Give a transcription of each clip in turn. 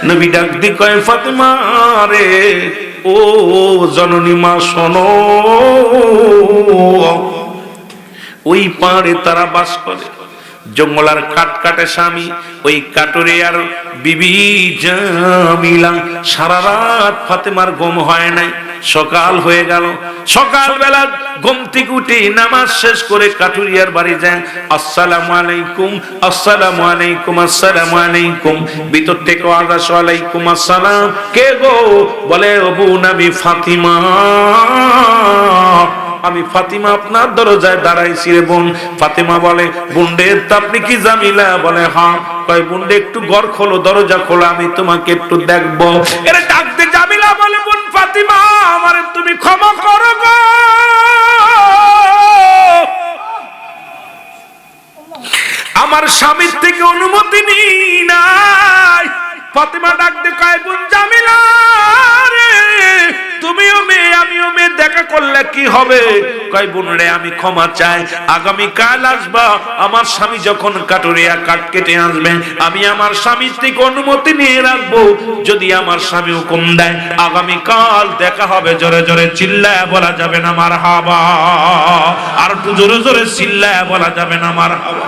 নবী ডাক দি কয় ফাতেমা রে, ও জননী মা শোনো, ওই পাড়ে তারা বাস করে, জঙ্গলার কাঠ কাটে স্বামী, ওই কাটরে আর বিবি জামিলা। সারা রাত ফাতেমার ঘুম হয় নাই। সকাল হয়ে গেল, সকালবেলা ঘুম থেকে উঠে নামাজ শেষ করে কাটুরিয়ার বাড়ি যায়। আসসালামু আলাইকুম, আসসালামু আলাইকুম, আসসালামু আলাইকুম। ভিতর থেকে আওয়াজ আসে ওয়ালাইকুম আসসালাম। কে গো? বলে আবু নবী ফাতিমা, আমি ফাতিমা আপনার দরজায় দাঁড়াইছি রে বোন। ফাতিমা বলে বুন্ডে আপনি কি জামিলা? বলে হ্যাঁ। কয় বুন্ডে একটু ঘর খোলো, দরজা খোলো, আমি তোমাকে একটু দেখবো। এরে ডাকতে জামিলা বলে বোন ফাতিমা আমারে তুমি ক্ষমা করো গো, আমার স্বামীর থেকে অনুমতি নিই নাই। ফাতিমা ডাকতে কয় বোন জামিলা রে, তুমিও মেয়ে আমিও মেয়ে, দেখা করলে কি হবে? কয় বোন রে আমি ক্ষমা চাই, আগামী কাল আসবা, আমার স্বামী যখন কাটুরিয়া কাঠ কেটে আসবে আমি আমার স্বামীর থেকে অনুমতি নিয়ে রাখবো। যদি আমার স্বামী হুকুম দেয় আগামী কাল দেখা হবে। জোরে জোরে চিল্লায় বলা যাবে না মারহাবা, আর একটু জোরে জোরে চিল্লায় বলা যাবে না মারহাবা।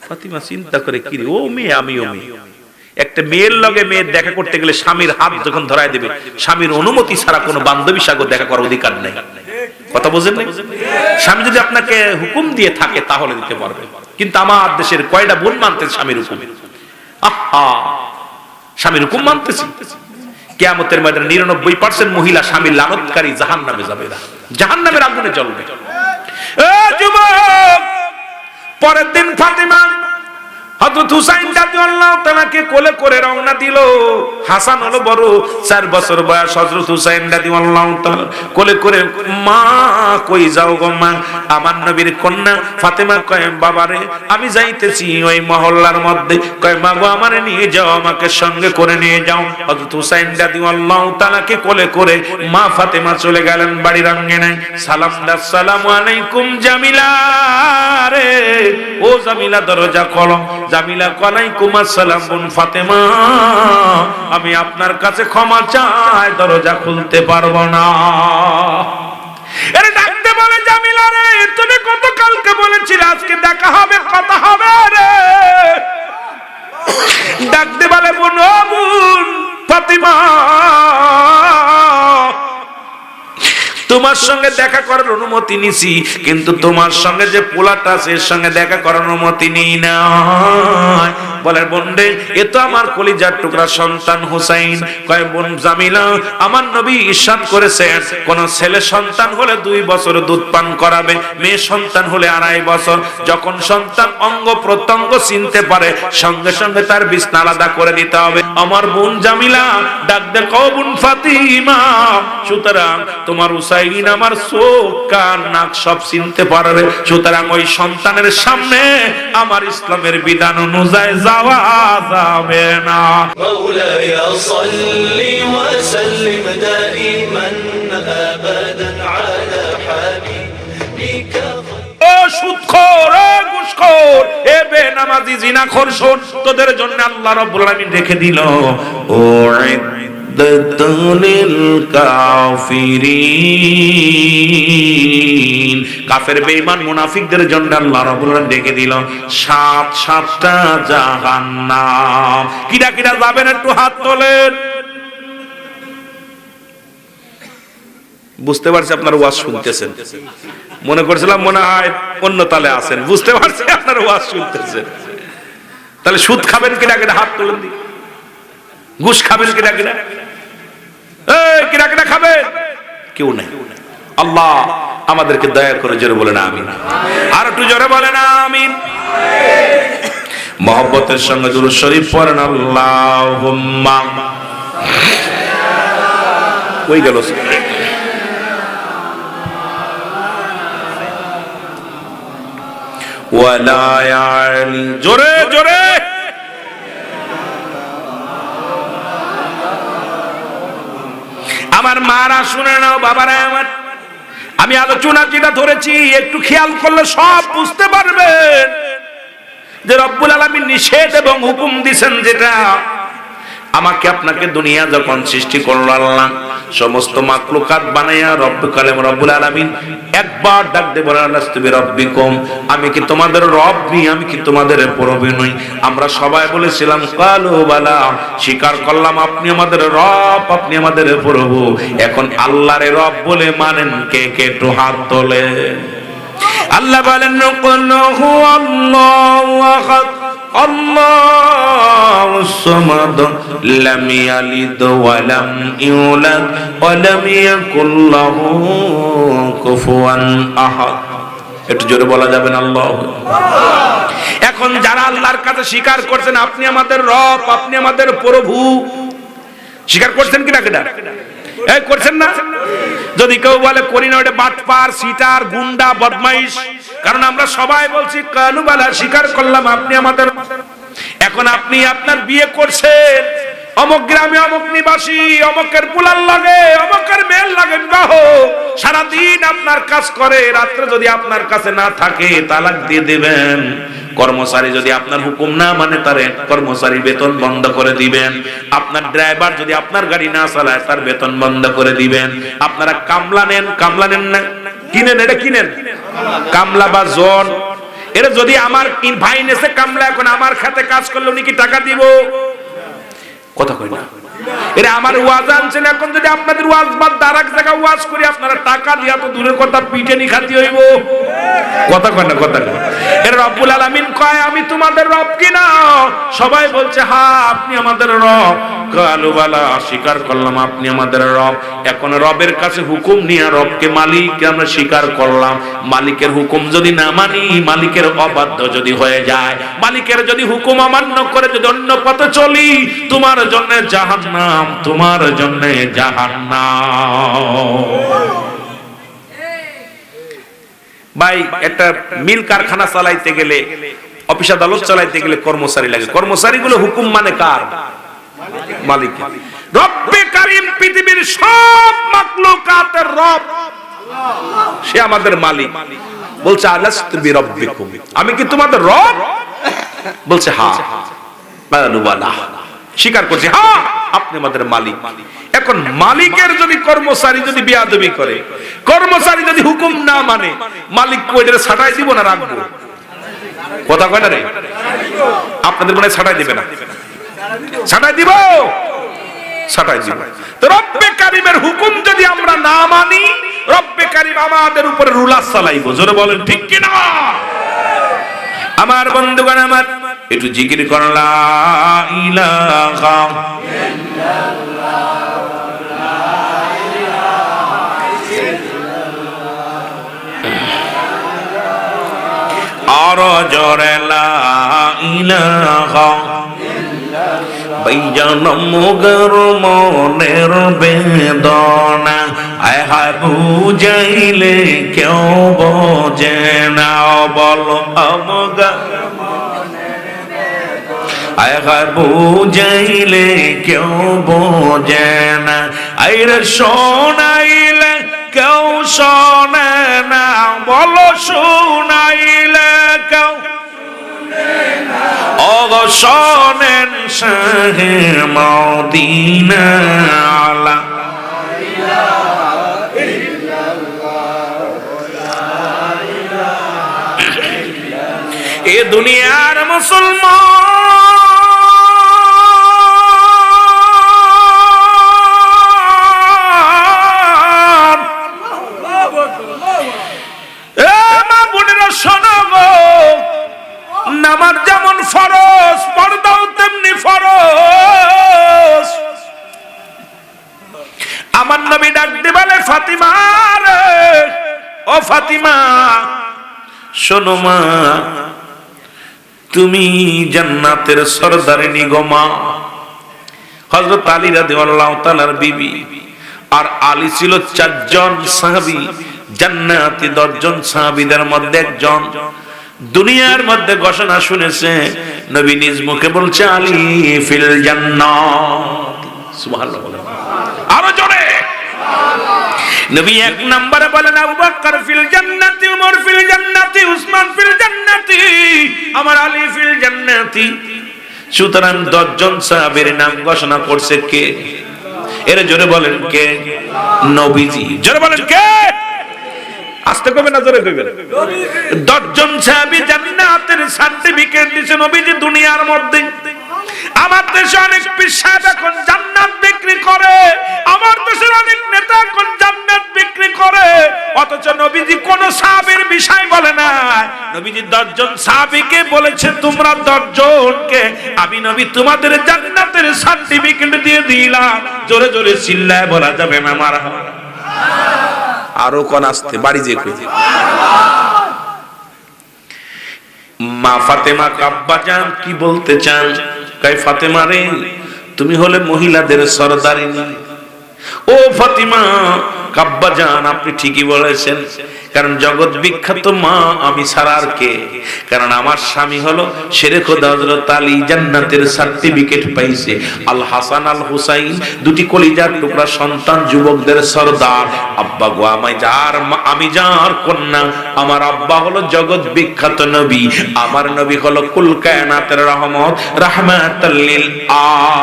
ফাতিমা চিন্তা করে কি রে, ও মেয়ে আমিও মেয়ে, একটা মেয়ের লগে মেয়ের দেখা করতে গেলে স্বামীর হাত যখন ধরায় দেবে, স্বামীর অনুমতি ছাড়া কোনো বান্ধবী সাগর দেখা করার অধিকার নেই। কথা বোঝেন না? স্বামী যদি আপনাকে হুকুম দিয়ে থাকে তাহলে দিতে পারবে, কিন্তু আমার দেশের কয়টা বোন মানতেছে স্বামীর হুকুম? আহা, স্বামীর হুকুম মানতেছি। কিয়ামতের ময়দানে 99% মহিলা স্বামীর লানতকারী, জাহান্নামে যাবে, জাহান্নামের আগুনে জ্বলবে। এ যুবক, পরের দিন ফাতিমা হযরত হুসাইন রাদিয়াল্লাহু তাআলাকে কোলে করে রওনা দিল। হাসান হলো বড়, 4 বছর বয়স। হযরত হুসাইন রাদিয়াল্লাহু তাআলা কোলে করে, মা কই যাও গো মা? আমার নবীর কন্যা ফাতেমা কয় বাবারে আমি যাইতেছি ওই মহল্লার মধ্যে। কয় মা গো আমারে নিয়ে যাও, আমাকে সঙ্গে করে নিয়ে যাও। হযরত হুসাইন রাদিয়াল্লাহু তাআলাকে কোলে করে মা ফাতেমা চলে গেলেন বাড়ির আঙ্গিনায়। সালাম দা, আসসালামু আলাইকুম জামিলা রে, ও জামিলা দরজা খোলো। জামিলা ওয়ালাইকুম আসসালাম। বোন ফাতেমা আমি আপনার কাছে ক্ষমা চাই, দরজা খুলতে পারবো না। এর ডাকতে বলে জামিলা রে, তুমি গতকালকে বলেছিলে আজকে দেখা হবে, কথা হবে রে। ডাকতে বলে বোন, ও বোন ফাতেমা তোমার সঙ্গে দেখা করার অনুমতি নিছি, কিন্তু তোমার সঙ্গে যে পোলাটা আছে এর সঙ্গে দেখা করার অনুমতি নেই না। বলে বোন রে, এ তো আমার কলিজার টুকরা সন্তান হুসাইন। কয় বোন জামিলা, আমার নবী ইরশাদ করেছেন কোন ছেলে সন্তান হলে 2 বছর দুধ পান করাবে, মেয়ে সন্তান হলে 2.5 বছর। যখন সন্তান অঙ্গ প্রত্যঙ্গ চিনতে পারে সঙ্গে সঙ্গে তার বিছনা আলাদা করে দিতে হবে। আমার বোন জামিলা ডাক দে, কও বোন ফাতিমা, সুতরাং তোমার হুসাইন আমার চোখ কান নাক সব চিনতে পারবে, সুতরাং ওই সন্তানের সামনে আমার ইসলামের বিধান অনুযায়ী যাওয়া যাবে না। মাওলায়া সাল্লি ওয়া সাল্লিম দাইমান আবাদান আলা হাবিবিকা। ও সুদখোর, ও ঘুষখোর, এ বেনামাজি জিনাখোর, শোন তোদের জন্য আল্লাহ রাব্বুল আলামিন রেখে দিল ও লিল কাফিরিন, কাফের বেঈমান মুনাফিকদের জন্য আল্লাহ রাব্বুল আলামিন ডেকে দিল 7টা জাহান্নাম। কিরা কিরা যাবেন একটু হাত তোলেন। বুঝতে পারছি আপনারা ওয়াজ শুনতেছেন, মনে করছিলাম মনে হয় অন্য তালে আছেন। বুঝতে পারছি আপনারা ওয়াজ শুনতেছেন। তাহলে সুদ খাবেন কিনা কিনা হাত তোলেন, ঘুষ খাবেন কিনা কিনা, কিনা কিনা খাবেন? কেউ নাই। আল্লাহ আমাদেরকে দয়া করে জোরে বলেন আমিন। আর একটু জোরে বলেন আমিন। মহব্বতের সঙ্গে দুরূদ শরীফ পড়েন আল্লাহুম্মা। কই গেল? ওয়ালা ইয়ালি, জোরে জোরে। আমার মারা শুনে নাও, বাবারা আমার, আমি আলোচনা যেটা ধরেছি একটু খেয়াল করলে সব বুঝতে পারবেন। যে রব্বুল আলামিন নিষেধ এবং হুকুম দিবেন, যেটা আমাকে আপনাকে দুনিয়া যখন সৃষ্টি করলো আল্লাহ সমস্ত মাখলুকাত বানায়া রব্বুল আলামিন একবার ডাক দিয়ে বলেন আলাস্তু বিরাব্বিকুম, আমি কি তোমাদের রব নই, আমি কি তোমাদের প্রভু নই? আমরা সবাই বলেছিলাম কালু বালা, স্বীকার করলাম আপনি আমাদের রব, আপনি আমাদের প্রভু। এখন আল্লাহরে রব বলে মানেন কে কে? একটু হাত তোলেন। আল্লাহ বলেন কুল হুয়াল্লাহু আহাদ আল্লাহুস সামাদ লাম ইয়ালিদ ওয়া লাম ইউলাদ ওয়া লাম ইয়াকুল লাহু কুফুয়ান আহাদ। একটু জোরে বলা যাবে না আল্লাহু? এখন যারা আল্লাহর কাছে স্বীকার করছেন আপনি আমাদের রব, আপনি আমাদের প্রভু, স্বীকার করছেন কিনা? এই করছেন না? যদি কেউ বলে করি না, ওটা বাটপার, সিটার, গুন্ডা, বদমাইশ। কারণ আমরা সবাই বলছি কালু বালা, স্বীকার করলাম আপনি আমাদের। এখন আপনি আপনার বিয়ে করছেন অমুক গ্রামে, অমুক নিবাসী, অমুকের পুলার লাগে, অমুকের মেল লাগে, বিবাহ সারাদিন আপনার কাজ করে, রাত্রে যদি আপনার কাছে না থাকে তালাক দিয়ে দিবেন। কর্মচারী যদি আপনার হুকুম না মানে তার কর্মচারী বেতন বন্ধ করে দিবেন। আপনার ড্রাইভার যদি আপনার গাড়ি না চালায় তার বেতন বন্ধ করে দিবেন। আপনারা কামলা নেন, কামলা নেন না, কিনেন, এটা কিনেন কামলা বা জন, এটা যদি আমার ভাই নেছে কামলা, এখন আমার খাতে কাজ করলে উনি কি টাকা দিব? কথা কই না? এরা আমার ওয়াজ আনছেন, এখন যদি আপনাদের ওয়াজ বাদ দারাক জায়গা ওয়াজ করি আপনারা টাকা দিয়া তো দূরের কথা পিটেনি খাতি হইব। কথা কয় না? কথা কয়। এর রব্বুল আলামিন কয় আমি তোমাদের রব কিনা? সবাই বলছে হ্যাঁ আপনি আমাদের রব। কালু বালা, স্বীকার করলাম আপনি আমাদের রব। এখন রবের কাছে হুকুম নিয়ে রবকে মালিক আমরা স্বীকার করলাম। মালিকের হুকুম যদি না মানি, মালিকের অবাধ্য যদি হয়ে যায়, মালিকের যদি হুকুম অমান্য করে যদি অন্য পথে চলি, তোমার জন্য জাহান্নাম, তোমার জন্য জাহান্নাম। ভাই একটা মিল কারখানা চালাইতে গেলে, অফিস আদালত চালাইতে গেলে কর্মচারী লাগে। কর্মচারীগুলো হুকুম মানে কার? মালিক। রব্বে কারীম পৃথিবীর সব মাখলুকাতের রব, সে আমাদের মালিক। বলছে আলাস্তু বিরাব্বিকুম, আমি কি তোমাদের রব? বলছে হ্যাঁ। কালু বালা, স্বীকার করছে হ্যাঁ আপনি আমাদের মালিক। এখন মালিকের যদি কর্মচারী যদি বেয়াদবি করে, কর্মচারী যদি হুকুম না মানে, মালিক কোইটারে ছাটাই দিব না রাখবো? কথা কয় না রে? আপনাদের মনে ছাটাই দিবে না? ছাটাই দিব, ছাটাই দিব। তো রব্বে কারীমের হুকুম যদি আমরা না মানি, রব্বে কারীম আমাদের উপরে রুলার চালাইবো। জোরে বলেন ঠিক কিনা? আমার বন্ধুগণ, আমার একটু জিকির করুন লা ইলাহা ইল্লাল্লাহ, লা ইলাহা ইল্লাল্লাহ, আর জোরে লা ইলাহা ইল্লাল্লাহ। ভাইজান মগর মনের বেদনা আয় হায় বুঝাইলে কেউ বোঝে না, বলো আমগা আয় হায় বুঝাইলে কেউ বোঝে না, আইরে শোনাইলে কেউ শোনে না, বলো শোনাইলে কেউ ওগো শোনেন শাহে মদিনা আলা এ দুনিয়ার মুসলমান, এ মা বোনেরা শোনো গো, নামাজ যেমন ফরজ, পর্দাও তেমনি ফরজ। আমার নবী ডাক দিয়ে বলে ফাতিমা রে, ও ফাতিমা শোনো মা, তুমি জান্নাতের সরদারিনী গো মা। হযরত আলী রাদিয়াল্লাহু তাআলার বিবি, আর আলী ছিল 4 জন সাহাবী, জান্নাতি 10 জন সাহাবীদের মধ্যে একজন। দুনিয়ার মধ্যে ঘোষণা শুনেছে, নবী নিজ মুখে বলছে আলী ফিল জান্নাত। সুবহানাল্লাহ, আরো জোরে। নবী এক নম্বরে বলেন আবু বকর ফিল জান্নাতি, উমর ফিল জান্নাতি, উসমান ফিল জান্নাতি, আমার আলী ফিল জান্নাতি। সুতরাং 10 জন সাহাবীর নাম ঘোষণা করছে কে? এর জোরে বলেন কে? নবীজি। জোরে বলেন কে? আস্তে কইবেন না জোরে কইবেন? 10 জন সাহাবী জান্নাতের সার্টিফিকেট দিয়েছে নবীজি দুনিয়ার মধ্যে। আমার দেশে অনেক পীর সাহেব এখন জান্নাত বিক্রি করে, আমার দেশের অনেক নেতা এখন জান্নাত বিক্রি করে, অথচ নবীজি কোন সাহাবীর বিষয় বলে না। নবীজি 10 জন সাহাবীকে বলেছে তোমরা 10 জনকে আমি নবী তোমাদের জান্নাতের সার্টিফিকেট দিয়ে দিলাম। জোরে জোরে চিল্লায় বলা যাবে না মারহাবা? আরো কোন আসতে বাড়ি যে কই মা ফাতেমা কাব্বা জান কি বলতে চান? কয় ফাতেমা রে, তুমি হলে মহিলাদের সরদারিনী। ও ফাতিমা, কাব্বা জান আপনি ঠিকই বলেছেন, কারণ জগৎ বিখ্যাত মা আমি ছাড়া আর কে? কারণ আমার স্বামী হলো শেরে খোদা হযরত আলী, জান্নাতের সার্টিফিকেট পাইছে। আল হাসান আল হুসাইন দুটি কলিজার টুকরা সন্তান, যুবকদের সরদার। আব্বা গো আমি যার কন্যা, আমার আব্বা হলো জগৎ বিখ্যাত নবী, আমার নবী হলো কুল কায়নাতের রহমত, রাহমাতাল লিল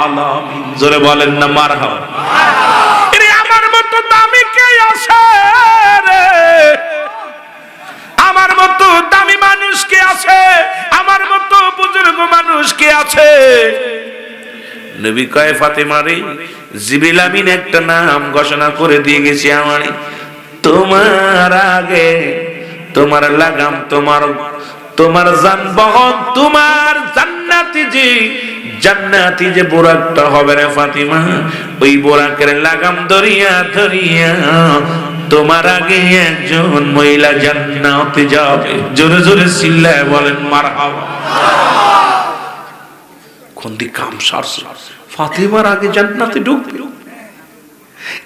আলামিন। জোরে বলেন না মারহাবা? এরে আমার মতো দামি কে আছে রে? আমার মতো দামি মানুষ কে আছে? আমার মতো বুজুর্গ মানুষ কে আছে? নবী কয় ফাতেমা রে, জিবরিল আমিন একটা নাম ঘোষণা করে দিয়ে গেছে আমারে, তোমার আগে তোমার লাগাম, তোমার যানবাহন, তোমার জান্নাতি যে বোরাকটা হবে রে ফাতিমা, ওই বোরাকের লাগাম ধরিয়া ধরিয়া তোমার আগে একজন মহিলা জান্নাতে যাবে। জোরে জোরে চিল্লায় বলেন মারহাবা। কোন দিক কাম সারছে? ফাতিমার আগে জান্নাতে ঢুকবে।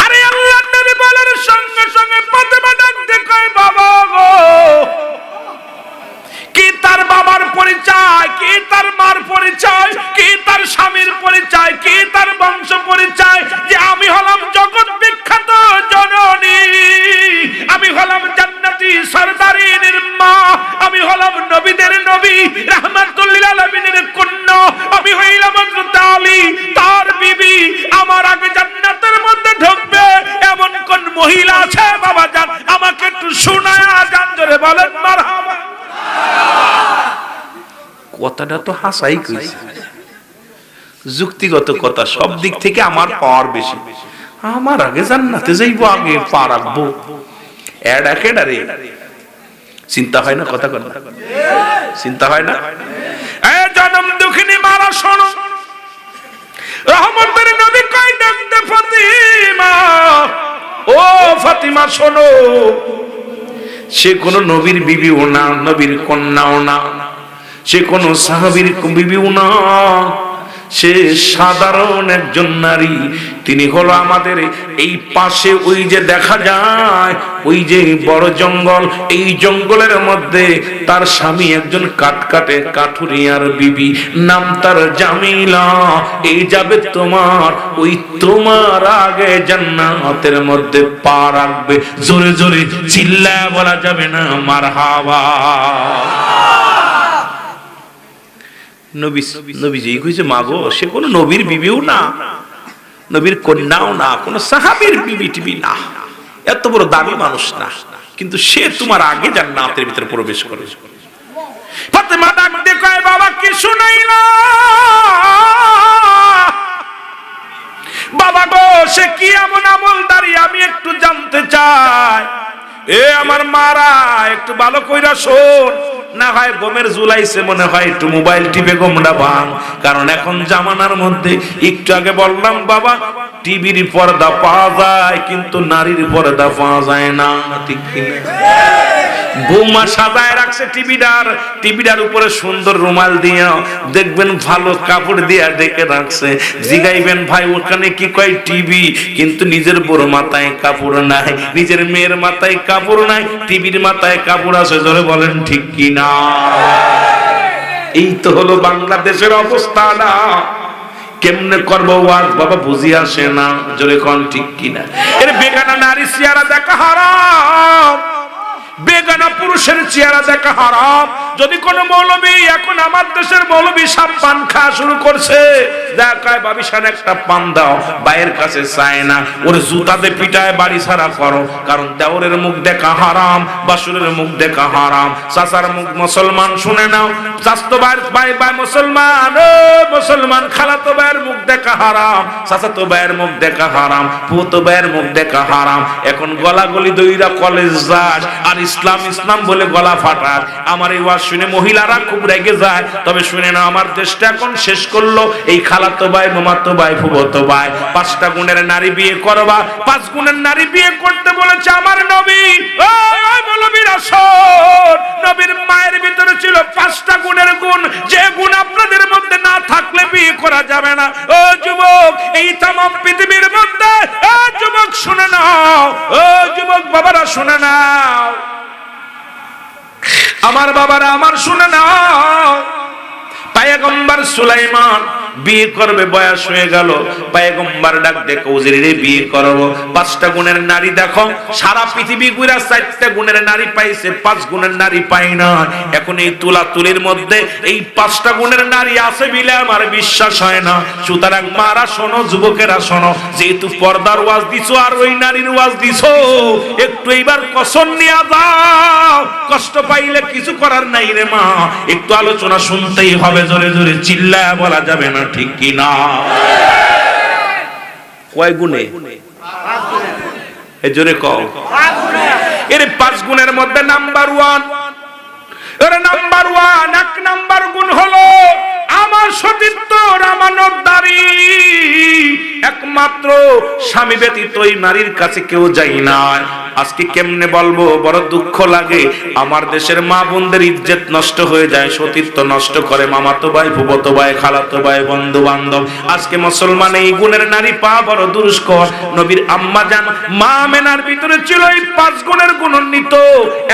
আরে আল্লাহর নবী বলার সঙ্গে সঙ্গে ফাতিমা ডাকতে কয় বাবা গো। কি তার বাবার পরিচয়, কি তার মার পরিচয়, কি তার স্বামীর পরিচয়, কি তার বংশ পরিচয়, যে আমি হলাম জগৎ বিখ্যাত জননী, আমি হলাম জান্নাতি সরদারিনীর মা, আমি হলাম নবীদের নবী, রাহমাতুল লিল আলামিনের কন্যা, আমি হইলাম হযরত আলী তার বিবি। আমার আগে জান্নাতের মধ্যে ঢুকবে এমন কোন মহিলা আছে বাবা জান? আমাকে একটু শোনায়া জান, জোরে বলেন মারহাবা। কথাটা তো হাসাই কইছে, যুক্তিগত কথা, সব দিক থেকে আমার পাওয়ার বেশি। আমার আগে জান্নাতে যাইবো, আগে পা রাখবো, এডা কেডা রে? চিন্তা হয় না? কথা কথা চিন্তা হয় না? এ জনম দুঃখিনী মারা শোনো, রহমতের নবী কয় ডাকতে ফাতিমা, ও ফাতিমা শোনো, সে কোন নবীর বিবিও না, নবীর কন্যাও না, সে কোন সাহাবীর বিবিও না, সে সাধারণ একজন নারী। তিনি হলো আমাদের এই পাশে ওই যে দেখা যায় ওই যে বড় জঙ্গল, এই জঙ্গলের মধ্যে তার স্বামী একজন কাটকাটে কাঠুরিয়ার বিবি, নাম তার জামিলা। এই যাবে তোমার ওই তোমার আগে জান্নাতের মধ্যে পা রাখবে। জোরে জোরে চিল্লায় বলা যাবে না মারহাবা? নবীজি কইছে মাগো, সে কোন নবীর বিবিও না, নবীর কন্যাও না, কোন সাহাবীর বিবি টিবি না, এত বড় দামি মানুষ না, কিন্তু সে তোমার আগে জান্নাতের ভিতরে প্রবেশ করে। ফাতেমা ডাক দিয়ে কয় বাবা কি শুনাইলা? বাবা গো, সে কি এমন আমলদারি আমি একটু জানতে চাই। এ আমার মারা, একটু ভালো কইরা শোন, না হয় গমের জুলাইছে মনে হয়, একটু মোবাইল টিপে গমটা ভাঙ। কারণ এখন জামানার মধ্যে একটু আগে বললাম বাবা, টিভির পর্দা পাওয়া যায় কিন্তু নারীর পর্দা পাওয়া যায় না, ঠিক কিনা? বৌমা সাজায় রাখছে টিভিটার উপরে সুন্দর রুমাল দিয়া, দেখবেন ভালো কাপড় দিয়া ডেকে রাখছে। জিগাইবেন ভাই ওখানে কি কয় টিভি, কিন্তু নিজের বড় মাথায় কাপড় নাই, নিজের মেয়ের মাথায় কাপড় নাই, টিভির মাথায় কাপড় আছে। জোরে বলেন ঠিক কিনা? এই তো হলো বাংলাদেশের অবস্থা না। কেমনে করব ওয়াজ বাবা বুঝি আসে না, জোরে কোন ঠিক কিনা? এর বেগানা নারী চেহারা দেখা হারাম, বেগানা পুরুষের চেহারা দেখা হারাম। যদি কোন মৌলবী, এখন আমার দেশের মৌলবী সব পান খাওয়া শুরু করছে, দেখায় বাবিশান একটা পান দাও, বাইয়ের কাছে চায় না, ওর জুতাতে পিটায় বাড়ি ছাড়া করো, কারণ দেওরের মুখ দেখা হারাম, বাসুরের মুখ দেখা হারাম। চাচার মুখ মুসলমান, শুনে নাও, চাচতো ভাই মুসলমান, ও মুসলমান, খালাতো ভাইয়ের মুখ দেখা হারাম, চাচাতো ভাইয়ের মুখ দেখা হারাম, ফুতো ভাইয়ের মুখ দেখা হারাম। এখন গলাগলি দইরা কলেজ যাস আর ইসলাম ইসলাম বলে গলা ফাটাস। আমার এই ওয়াজ শুনে মহিলারা খুব রেগে যায়, তবে শুনে না, আমার দেশটা এখন শেষ করলো এই খালাতো ভাই, মামাতো ভাই, ফুফাতো ভাই। 5টা গুণের নারী বিয়ে করবা, 5 গুণের নারী বিয়ে করতে বলেছে আমার নবী। ওই মৌলবীরা শোন, নবীর মায়ের ভিতরে ছিল 5টা গুণের গুণ, যে গুণ আপনাদের মধ্যে না থাকলে বিয়ে করা যাবে না। ও যুবক, এই तमाम পৃথিবীর মধ্যে, ও যুবক শুনে নাও, ও যুবক বাবারা শুনে নাও, আমার বাবারা আমার শুনে নাও, পয়গম্বর সুলাইমান বিয়ে করবে, বয়স হয়ে গেল, পয়গম্বর ডাক দেখো ওজিরে বিয়ে করব। 5টা গুণের নারী দেখো, সারা পৃথিবী ঘুরে 4টা গুণের নারী পাইছে, 5 গুণের নারী পাই না। এখন এই তুলাতুলির মধ্যে এই 5টা গুণের নারী আছে বলে আমার বিশ্বাস হয় না। সুতরাং মারা শোনো, যুবকেরা শোনো, যেহেতু পর্দার ওয়াজ দিছো আর ওই নারীর ওয়াজ দিছো, একটু এইবার কসম নিয়ে যাও, কষ্ট পাইলে কিছু করার নাই রে মা, একটু আলোচনা শুনতেই হবে, জোরে জোরে চিল্লায় বলা যাবে না, ঠিক কি না? কয় গুণে? এ জোরে কও। এর 5 গুণের মধ্যে নাম্বার 1, এর নাম্বার 1, 1 নাম্বার গুণ হলো আমার সতীত্ব, আমানতদারি। একমাত্র স্বামী ব্যতীত ওই নারীর কাছে কেউ যায় না। আজকে কেমনে বলবো, বড় দুঃখ লাগে, আমার দেশের মা বোনদের ইজ্জত নষ্ট হয়ে যায়, সতীত্ব নষ্ট করে মামাতো ভাই, ফুফাতো ভাই, খালাতো ভাই, বন্ধু বান্ধব। আজকে মুসলমান এই গুণের নারী পা বড় দুষ্কর। নবীর আম্মা জান মা আমেনার ভিতরে ছিল এই 5 গুণের গুণান্বিত।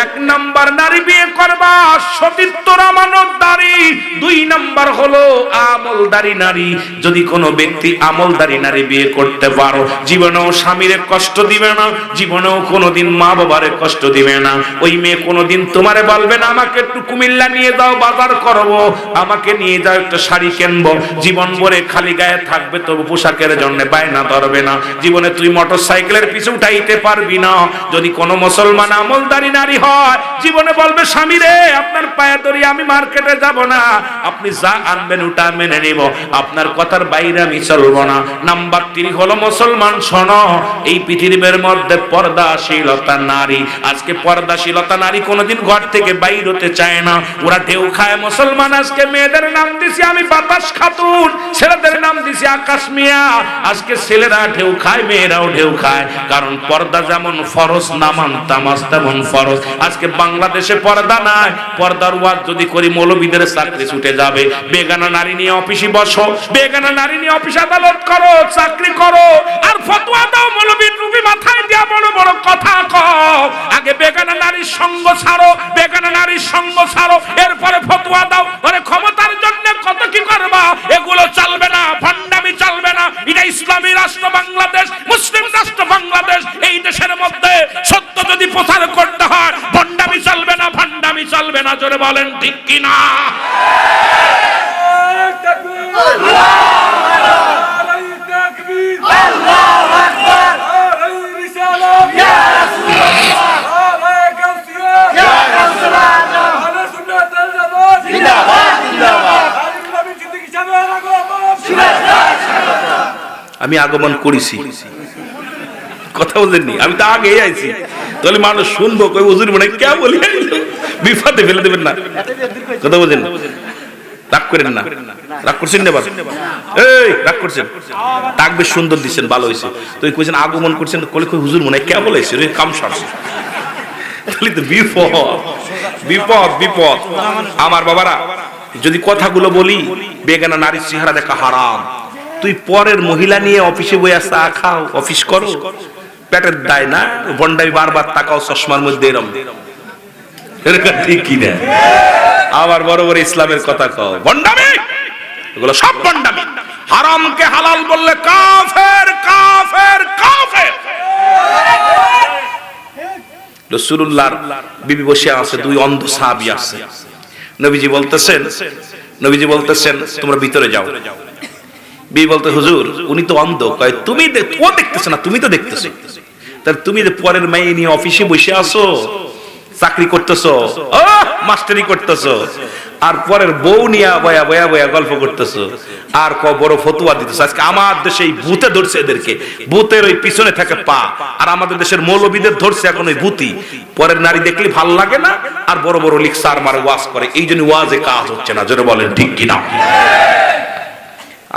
1 নাম্বার নারী বিয়ে করবা, সতীত্বর আমানতদারি। 2 নাম্বার হলো আমলদারি নারী। যদি কোনো ব্যক্তি আমলদারি নারী বিয়ে করতে পারো, জীবনেও স্বামীরে কষ্ট দিবে না, জীবনেও কোনোদিন মা বাবারে কষ্ট দিবে না। ওই মেয়ে কোনোদিন তোমারে বলবে না আমাকে একটু কুমিল্লা নিয়ে যাও, বাজার করবো, আমাকে নিয়ে যাও একটা শাড়ি কিনবো। জীবন ভরে খালি গায়ে থাকবে, তবু পোশাকের জন্য বায়না ধরবে না। জীবনে তুই মোটর সাইকেলের পিছু উঠাইতে পারবি না। যদি কোনো মুসলমান আমলদারি নারী হয়, জীবনে বলবে স্বামী রে আপনার পায়ে ধরি আমি মার্কেটে যাব না, আপনি যা আনবেন ওটা মেনে নিব, আপনার কথার বাইরে আমি চলবো না। নাম্বার 3 হলো মুসলমান শোনো, এই পৃথিবীর মধ্যে পর্দাশীলতা নারী। আজকে পর্দাশীলতা নারী কোনোদিন ঘর থেকে বাইর হতে চায় না, ওরা ঢেউ খায়। মুসলমান আজকে মেয়েদের নাম দিছি আমি বাতাস খাতুন, ছেলেদের নাম দিছি আকাশ মিয়া। আজকে ছেলেরা ঢেউ খায়, মেয়েরাও ঢেউ খায়, কারণ পর্দা যেমন ফরজ, নামান তামাজ তেমন ফরজ। আজকে বাংলাদেশে পর্দা নাই। পর্দার ওয়াজ যদি করি মৌলবীদের চাকরি ছুটে যাবে। বেগানা নারী নিয়ে অফিসে বসো, বেগানা নারী নিয়ে অফিস আদালত করো, চাকরি করো, আর ফতোয়া দাও, মৌলবীর টুপি মাথায় দিয়া বড় বড় কথা কও। আগে বেগানা নারীর সঙ্গ ছাড়ো, বেগানা নারীর সঙ্গ ছাড়ো, এরপরে ফতোয়া দাও। আরে ক্ষমতার জন্য কত কি করবা, এগুলো চলবে না, ভণ্ডামি চলবে না। এটা ইসলামী রাষ্ট্র বাংলাদেশ, মুসলিম রাষ্ট্র বাংলাদেশ। এই দেশের মধ্যে সত্য যদি প্রচার করতে হয়, ভণ্ডামি চলবে না, ভণ্ডামি চলবে না। জোরে বলেন ঠিক কিনা? আমি আগমন করেছি, কথা বলেননি, আমি তো আগে আইছি। তাহলে মানুষ শুনবো, কই হুজুর মনে কে বলি, বিপদে ফেলে দেবেন না, কথা বলেন। রাগ করেন না, রাগ করছেন না? এই রাগ করছেন? তাকবীর সুন্দর দিচ্ছেন, ভালো হয়েছে। তো কইছেন আগমন করছেন, কলে কই হুজুর মনে কে বলেছে রে, কাম সারছে। তাহলে তো বিপদ, বিপদ, বিপদ। আমার বাবারা, যদি কথাগুলো বলি, বেগানা নারীর চেহারা দেখা হারাম। তুই পরের মহিলা নিয়ে অফিসে বইয়া চা খাও, অফিস করো, পেটের দায় না? ভণ্ডামি বারবার তাকাও চশমার মধ্যে, এরম ঠিক কি না? আবার বড় বড় ইসলামের কথা কও, ভণ্ডামি, এগুলো সব ভণ্ডামি। হারামকে হালাল বললে কাফের কাফের কাফের। রাসূলুল্লাহর বিবি বসে আছে, দুই অন্ধ সাহাবী আছে। নবীজি বলতেছেন তোমরা ভিতরে যাও। বিবি বলতে হুজুর উনি তো অন্ধ। কয় তুমি ও দেখতেছ না, তুমি তো দেখতেছো। তাহলে তুমি যে পরের মেয়ে নিয়ে অফিসে বসে আছো, চাকরি করতেছো, মাস্টারি করতেছো, আর পরের বউ নিয়ে বয়া বয়া বয়া গল্প করতেছো, আর বড় ফতুয়া দিতেছো। আজকে আমার দেশে এই ভূতে ধরছে এদেরকে, ভূতের ওই পিছনে থাকে পা। আর আমাদের দেশের মৌলবীদের ধরছে এখন ওই ভূতি। পরের নারী দেখলে ভাল লাগে না, আর বড় বড় লিকসার মারে ওয়াজ করে। এই জন্য ওয়াজে কাজ হচ্ছে না। জোরে বলেন ঠিক কিনা?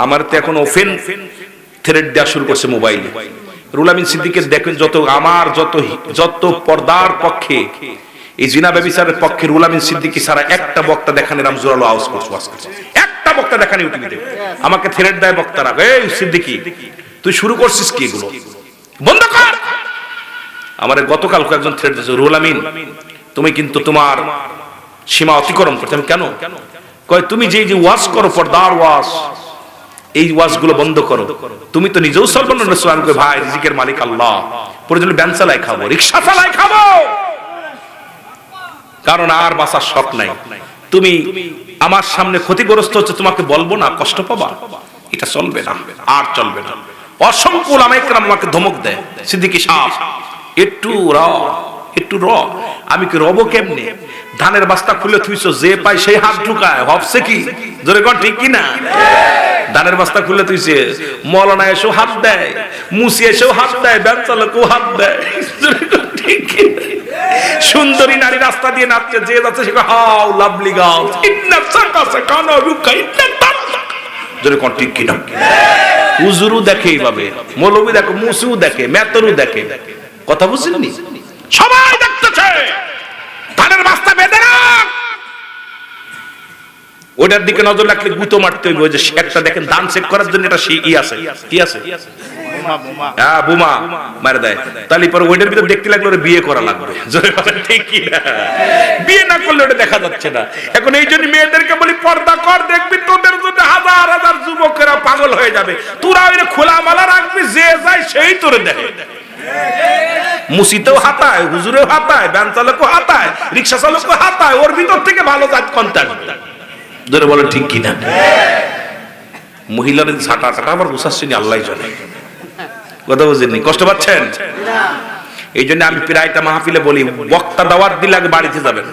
আমার তো এখন ওপেন থ্রেড দেওয়া শুরু করছে মোবাইলে। রুহুল আমিন সিদ্দিকের দেখেন যত পর্দার পক্ষে, এই জিনা ব্যভিচারের পক্ষে রুহুল আমিন সিদ্দিকী ছাড়া একটা বক্তা দেখানি রাম জোরালো আওয়াজ করছে। একটা বক্তা দেখানি ইউটিউবে। আমাকে থ্রেড দেয় বক্তারা, এই সিদ্দিকী তুই শুরু করছিস কি এগুলো, বন্ধ কর। আমার গতকাল একজন থ্রেড দিয়েছে, রুহুল আমিন তুমি কিন্তু তোমার সীমা অতিক্রম করতে। আমি কেন? কয় তুমি যে ওয়াজ করো পর্দার ওয়াজ, এই ওয়াজগুলো বন্ধ করো। তুমি তো নিজেও সর্বনন্দ সোয়ানকে ভাই রিজিকের মালিক আল্লাহ, প্রয়োজনে ব্যান চালাই খাবো, রিকশা চালাই খাবো, কারণ আর বাঁচার শখ নাই। তুমি আমার সামনে ক্ষতিগ্রস্ত হচ্ছে, তোমাকে বলবো না, কষ্ট পাবা, এটা চলবে না, আর চলবে না। অসংখ্য ওলামায়ে কেরাম আমাকে ধমক দেয়, সিদ্দিকী সাহেব একটু র। আমি কি রব কেমনে? ধানের বস্তা খুলে থুইছো, যে পায় সেই হাত ঢুকায়, হবছে কি? জোরে কোন ঠিক কি না? ধানের বস্তা খুলে তুইছে, মৌলানা এসেও হাত দেয়, মুসি এসেও হাত দেয়, ব্যান চালকও হাত দেয়। সুন্দরী নারী রাস্তা দিয়ে নাচছে, যে যাচ্ছে সে হাউ লাভলি গার্ল, ইতনা সাকা সাকা না রুকা ইতনা তাক। জোরে কোন ঠিক কি না? হুজুরও দেখে এইভাবে, মৌলবী দেখে, মুসিও দেখে, মেতরও দেখে। কথা বুঝছেন? সবাই দেখতেছে। ধানের বস্তা বেঁধে রাখ, ওটার দিকে নজর রাখলে গুতো মারতে হইবে। যে একটা দেখেন ধান চেক করার জন্য এটা কি আছে বোমা মারে দেয়, তাহলে পরে ওইটার ভিতরে দেখতে লাগলো বিয়ে করা লাগবে। ঠিক কি না? বিয়ে না করলে ওটা দেখা যাচ্ছে না। এখন এই জন্য মেয়েদেরকে বলি পর্দা কর, দেখবি তোদের জন্য হাজার হাজার যুবকেরা পাগল হয়ে যাবে। তোরা ওই খোলা মালা রাখবি, যে যায় সেই তোরে দেখে। মুসিতেও হাতায়, হুজুরেও হাতায়, ব্যান চালকও হাতায়, রিক্সা চালকও হাতায়, ওর ভিতর থেকে ভালো জাত কোনটা? ধরে বলেন ঠিক কিনা? মহিলাদের ছাটা টাটা আবার গুছাচ্ছেনি আল্লাহই জানে। কথা বুঝেননি? কষ্ট পাচ্ছেন? এই জন্য আমি প্রায়টা মাহফিলে বলি, বক্তা দাওয়াত দিলে আগে বাড়িতে যাবেন।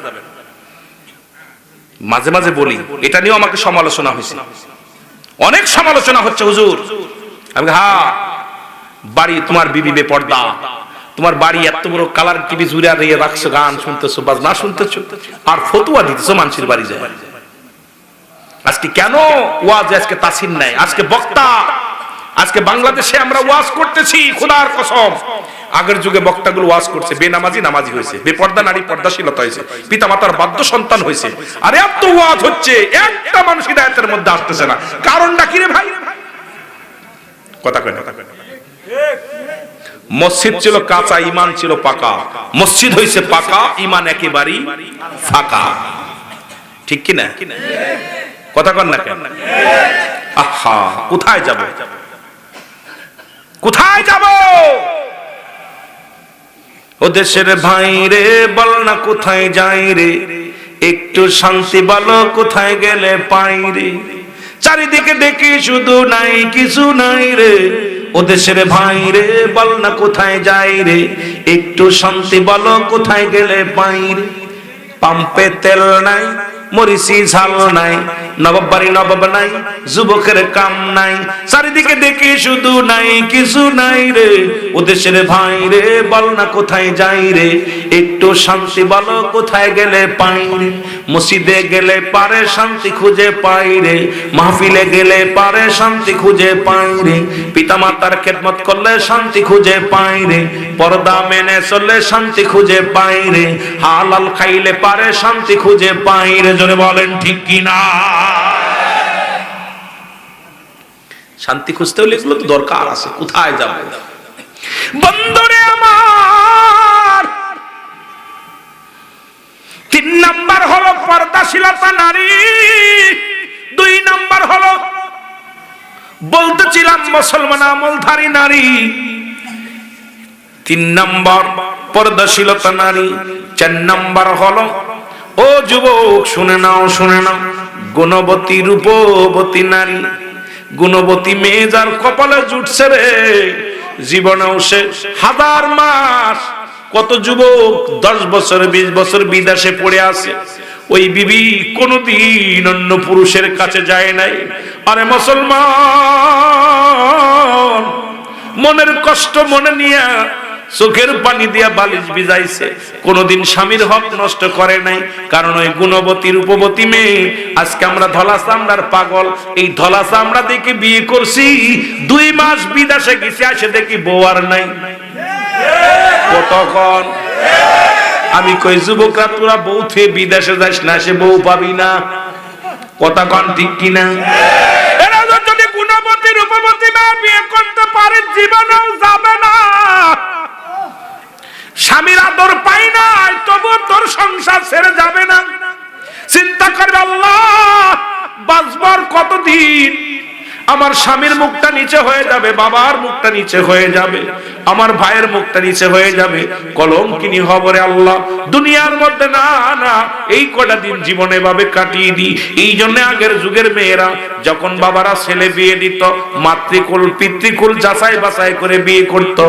মাঝে মাঝে বলি, এটা নিয়েও আমাকে সমালোচনা হয়েছে, অনেক সমালোচনা হচ্ছে হুজুর। আমি হ্যাঁ, বাড়ি তোমার বিবি বেপর্দা, তোমার বাড়ি এত বড় কালার টিভি জুড়ে দিয়ে রাখছো, গান শুনতেছো, বাজনা শুনতেছো, আর ফতুয়া দিতেছো মানুষের বাড়ি যায়। আজকে কেন ওয়াজ আজকে তাসির নাই? আজকে বক্তা, আজকে বাংলাদেশে আমরা ওয়াজ করতেছি খোদার কসম। আগের যুগে বক্তাগুলো ওয়াজ করছে, বেনামাজি নামাজি হয়েছে, বেপর্দা নারী পর্দাশীলতা হয়েছে, পিতা মাতার বাধ্য সন্তান হয়েছে। আর এত ওয়াজ হচ্ছে, একটা মানুষ হিদায়াতের মধ্যে আসতেছে না। কারণটা কি রে ভাই? কথা কয় না। মসজিদ ছিল কাঁচা, ইমান ছিল পাকা। মসজিদ হয়েছে পাকা, ইমান একেবারেই ফাঁকা। ঠিক কি না? কথা কন না কেন? আহা, কোথায় যাব? কোথায় যাব? ও দেশের ভাই রে, বল না কোথায় যাই রে, একটু শান্তি বলো কোথায় গেলে পাই রে। চারিদিকে দেখি শুধু নাই কিছু নাই রে, ও দেশের ভাই রে, বল না কোথায় যাই রে, একটু শান্তি বলো কোথায় গেলে পাই রে। পাম্পে তেল নাই, মরিচি ঝাল নাই, নবাব বাড়ি নবাব নাই, যুবকের কাম নাই, চারিদিকে দেখি শুধু নাই কিছু নাই রে, ও দেশের ভাই রে, বল না কোথায় যাই রে, একটু শান্তি বলো কোথায় গেলে পাই রে। মসজিদে গেলে পারে শান্তি খুঁজে পাই রে, মাহফিলে গেলে পারে শান্তি খুঁজে পাই রে, পিতা মাতার খেদমত করলে শান্তি খুঁজে পাই রে, পর্দা মেনে চললে শান্তি খুঁজে পাই রে, হালাল খাইলে পারে শান্তি খুঁজে পাই রে। জোরে বলেন ঠিক কিনা? শান্তি খুঁজতে হলে এগুলো তো দরকার আছে। কোথায় যাব? বন্ধুরে আমার, 3 নাম্বার হলো পর্দাশীলতা নারী, 2 নাম্বার হলো বলতেছিলাম মুসলমান আমলধারী নারী, 3 নম্বর পর্দাশীলতা নারী, 4 নম্বর হলো ও যুবক শুনে নাও গুণবতী রূপবতী নারী। গুণবতী মেয়ে যার কপালে জুটছে রে, জীবনেও সে 1000 মাস, কত যুবক 10 বছর 20 বছর বিদেশে পড়ে আছে, ওই বিবি কোনদিন অন্য পুরুষের কাছে যায় নাই। আরে মুসলমান, মনের কষ্ট মনে নিয়ে চোখের পানি দিয়া বালিশ ভিজাইছে, কোনদিন স্বামীর হক নষ্ট করে নাই। কারণ ওই গুণবতী রূপবতী মেয়ে, আজকে আমরা ধলা চামড়ার পাগল, এই ধলা চামড়া দেখে বিয়ে করছি, 2 মাস বিদেশে গেছি, আসে দেখি বউ আর নাই। কতক্ষণ আমি কই যুবকরা তোরা বউ থুয়ে বিদেশে যাস না, সে বউ পাবি না। কতক্ষণ ঠিক কিনা? এরা যদি গুণবতী রূপবতী না বিয়ে করতে পারে, জীবনেও যাবে না। স্বামীর আদর পাই নাই, তবু তোর সংসার ছেড়ে যাবে না। চিন্তা করবে আল্লাহ বাঁচবার কতদিন, আমার স্বামীর মুখটা নিচে হয়ে যাবে, বাবার মুখটা নিচে হয়ে যাবে, আমার ভাইয়ের মুখটা নিচে হয়ে যাবে, কলঙ্কিনী হবরে আল্লাহ দুনিয়ার মধ্যে না না এই কটা দিন জীবনে ভাবে কাটিয়ে দিই। এই জন্য আগের যুগের মেয়েরা যখন বাবারা ছেলে বিয়ে দিত, মাতৃকুল পিতৃকুল যাচাই বাছাই করে বিয়ে করত।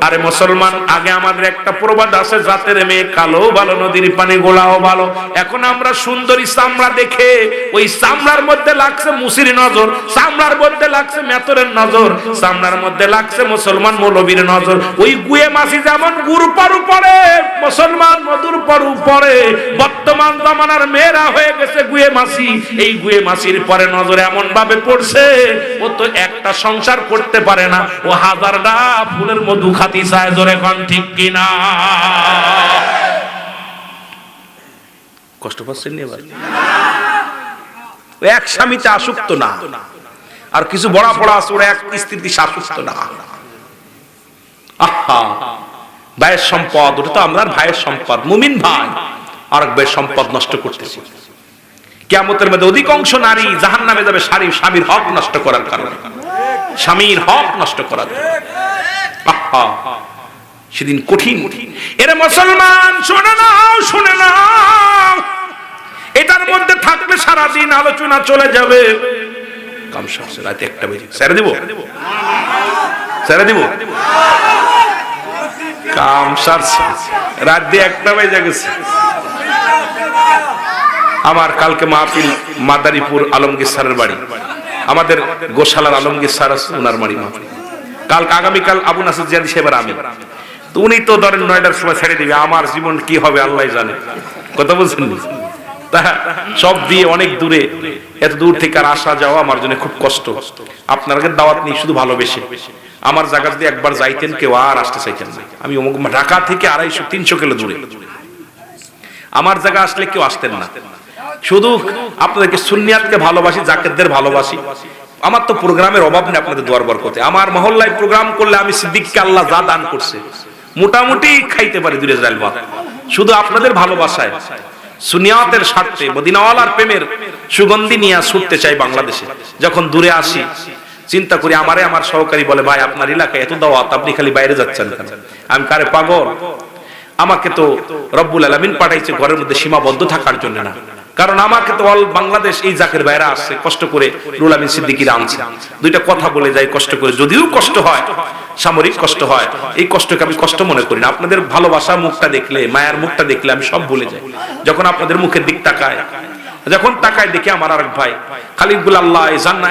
আরে মুসলমান, আগে আমাদের একটা প্রবাদ আছে, জাতের মেয়ে কালো ভালো, নদীর পানি গোলাও ভালো। এখন আমরা সুন্দরী চামড়া দেখে ওই চামড়ার মধ্যে লাগছে মুসির নজর, চামড়ার মধ্যে লাগছে মেতরের নজর, চামড়ার মধ্যে লাগছে মুসলমান মৌলবীর নজর। ওই গুয়ে মাছি যেমন গুরু পারু পড়ে, মুসলমান মধুর পারু পড়ে, বর্তমান জামানার মেয়েরা হয়ে গেছে গুয়ে মাছি। এই গুয়ে মাছির পরে নজর এমন ভাবে পড়ছে, ও তো একটা সংসার করতে পারে না, ও 1000টা ফুলের মধু খাতি চায়। জোরে কোন ঠিক কিনা? কষ্ট পাচ্ছেন এবার? এক স্বামীতে আসক্ত না, আর কিছু বড়া পড়া আছে ওরা এক স্ত্রীতে আসক্ত না। আহা, ভাইয়ের সম্পদ, ওটা তো আমার ভাইয়ের সম্পদ, মুমিন ভাই, আর এক ভাইয়ের সম্পদ নষ্ট করতেছি। কিয়ামতের মধ্যে অধিকাংশ নারী জাহান্নামে যাবে স্বামীর হক নষ্ট করার কারণে, স্বামীর হক নষ্ট করার। আহা, সেদিন কঠিন। এরে মুসলমান শুনে নাও, এটার মধ্যে থাকলে সারাদিন আলোচনা চলে যাবে। রাতে 1টা বেজে ছেড়ে দিব, কাম সারছে, রাত দিয়ে 1টা বেজে গেছে। আমার কালকে মাহফিল মাদারীপুর আলমগীর স্যারের বাড়ি, আমাদের গোশালার আলমগীর স্যার আছে, ওনার বাড়ি মাহফিল। আগামীকাল আবু নাসির জিয়াদি সাহেবের আমি, তো উনি তো ধরেন 9টার সময় ছেড়ে দিবে। আমার জীবন কি হবে আল্লাহ জানে, কথা বলছেন। সব দিয়ে অনেক দূরে, এত দূর থেকে আর আসা যাওয়া আমার জন্য খুব কষ্ট। আপনাদের দাওয়াত নেই, শুধু ভালোবেসে আমার জায়গা যদি একবার যাইতেন, কেউ আর আসতে চাইতেন না। আমি ঢাকা থেকে 250-300 কিলো দূরে, আমার জায়গা আসলে কেউ আসতেন না। শুধু আপনাদেরকে সুন্নিয়াতকে ভালোবাসি, জাকেতদের ভালোবাসি। আমার তো প্রোগ্রামের অভাব নেই আপনাদের দোয়ার বরকতে। আমার মহল্লায় প্রোগ্রাম করলে আমি সিদ্দিককে আল্লাহ যা দান করছে মোটামুটি খাইতে পারি 2 জাল ভাত, শুধু আপনাদের ভালোবাসায়, সুনিয়াতের স্বার্থে, মদিনাওয়ালার প্রেমের সুগন্ধি নিয়ে ছুটতে চাই বাংলাদেশে। যখন দূরে আসি চিন্তা করি, আমার সহকারী বলে, ভাই আপনার এলাকায় এত দাওয়াত, আপনি খালি বাইরে যাচ্ছেন কেন? আমি কারে পাগল, আমাকে তো রব্বুল আলামিন পাঠাইছে ঘরের মধ্যে সীমাবদ্ধ থাকার জন্য না। কারণ আমাকে তো অল বাংলাদেশ এই জাকের বাইরে আসছে, কষ্ট করে রুহুল আমিন সিদ্দিকীরা আনছে। 2টা কথা বলে যাই কষ্ট করে, যদিও কষ্ট হয়, সামরিক কষ্ট হয়, এই কষ্টকে আমি কষ্ট মনে করি না। আপনাদের ভালোবাসা মুখটা দেখলে, মায়ার মুখটা দেখলে আমি সব ভুলে যাই। যখন আপনাদের মুখের দিক তাকায়, যখন তাকায় দেখি আমার আরেক ভাই খালিদুল আল্লাহ